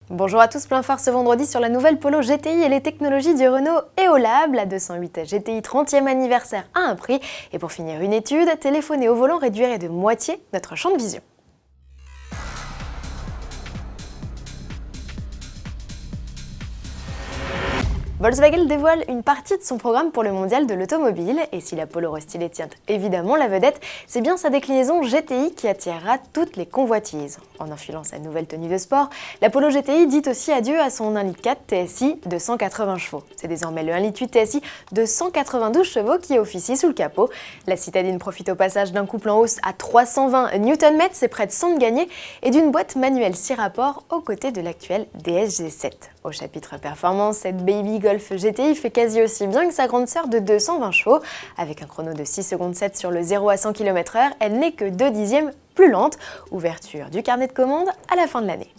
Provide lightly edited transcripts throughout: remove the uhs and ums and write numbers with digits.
Bonjour à tous, plein phare ce vendredi sur la nouvelle Polo GTI et les technologies du Renault EOLab. La 208 GTI 30e anniversaire a un prix. Et pour finir une étude, téléphoner au volant réduirait de moitié notre champ de vision. Volkswagen dévoile une partie de son programme pour le mondial de l'automobile, et si la Polo restylée tient évidemment la vedette, c'est bien sa déclinaison GTI qui attirera toutes les convoitises. En enfilant sa nouvelle tenue de sport, la Polo GTI dit aussi adieu à son 1,4 litre TSI de 180 chevaux. C'est désormais le 1,8 litre TSI de 192 chevaux qui officie sous le capot. La citadine profite au passage d'un couple en hausse à 320 Nm, c'est près de 100 de gagné, et d'une boîte manuelle 6 rapports aux côtés de l'actuel DS-G7. Au chapitre performance, cette Baby Golf GTI fait quasi aussi bien que sa grande sœur de 220 chevaux. Avec un chrono de 6 secondes 7 sur le 0 à 100 km/h, elle n'est que 2 dixièmes plus lente. Ouverture du carnet de commandes à la fin de l'année.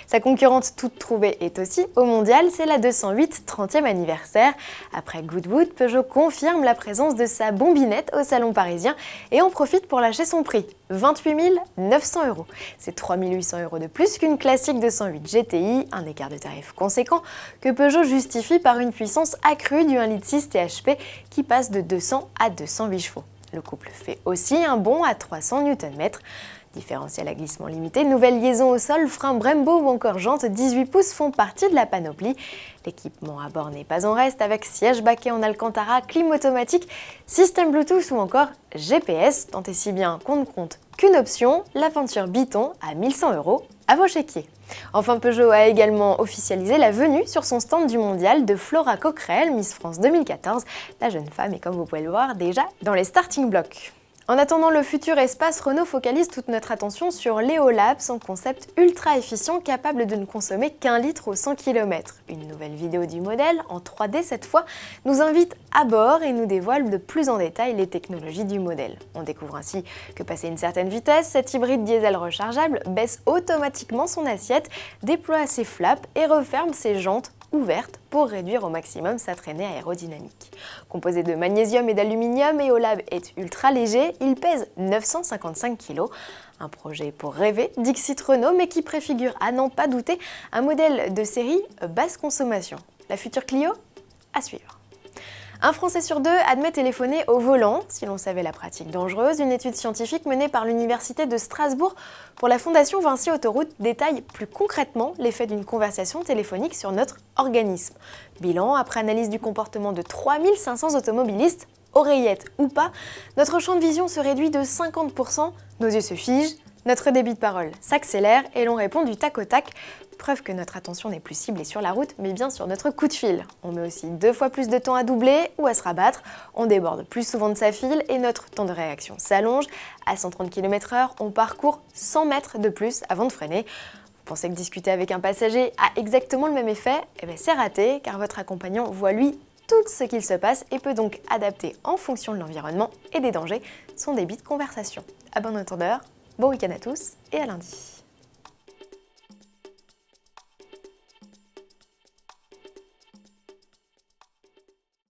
Sa concurrente toute trouvée est aussi au mondial, c'est la 208 30e anniversaire. Après Goodwood, Peugeot confirme la présence de sa bombinette au salon parisien et en profite pour lâcher son prix, 28 900 €. C'est 3 800 € de plus qu'une classique 208 GTI, un écart de tarif conséquent que Peugeot justifie par une puissance accrue du 1,6 litre THP qui passe de 200 à 208 chevaux. Le couple fait aussi un bond à 300 Nm. Différentiel à glissement limité, nouvelle liaison au sol, frein Brembo ou encore jantes 18 pouces font partie de la panoplie. L'équipement à bord n'est pas en reste avec siège baquet en Alcantara, clim automatique, système Bluetooth ou encore GPS, tant et si bien qu'on ne compte qu'une option, l'aventure Biton à 1100 € à vos chéquiers. Enfin, Peugeot a également officialisé la venue sur son stand du mondial de Flora Coquerel, Miss France 2014. La jeune femme est, comme vous pouvez le voir, déjà dans les starting blocks. En attendant le futur espace, Renault focalise toute notre attention sur l'EOLab, son concept ultra efficient capable de ne consommer qu'1 litre au 100 km. Une nouvelle vidéo du modèle, en 3D cette fois, nous invite à bord et nous dévoile de plus en détail les technologies du modèle. On découvre ainsi que passé une certaine vitesse, cet hybride diesel rechargeable baisse automatiquement son assiette, déploie ses flaps et referme ses jantes ouverte pour réduire au maximum sa traînée aérodynamique. Composé de magnésium et d'aluminium, EOLab est ultra léger, il pèse 955 kg. Un projet pour rêver, Dixit Renault, mais qui préfigure à n'en pas douter un modèle de série basse consommation. La future Clio ? À suivre. Un Français sur deux admet téléphoner au volant, si l'on savait la pratique dangereuse. Une étude scientifique menée par l'Université de Strasbourg pour la Fondation Vinci Autoroute détaille plus concrètement l'effet d'une conversation téléphonique sur notre organisme. Bilan, après analyse du comportement de 3500 automobilistes, oreillettes ou pas, notre champ de vision se réduit de 50%, nos yeux se figent, notre débit de parole s'accélère et l'on répond du tac au tac. Preuve que notre attention n'est plus ciblée sur la route, mais bien sur notre coup de fil. On met aussi 2 fois plus de temps à doubler ou à se rabattre, on déborde plus souvent de sa file et notre temps de réaction s'allonge. À 130 km/h, on parcourt 100 mètres de plus avant de freiner. Vous pensez que discuter avec un passager a exactement le même effet ? Eh bien c'est raté, car votre accompagnant voit lui tout ce qu'il se passe et peut donc adapter en fonction de l'environnement et des dangers son débit de conversation. À bon entendeur, bon week-end à tous et à lundi.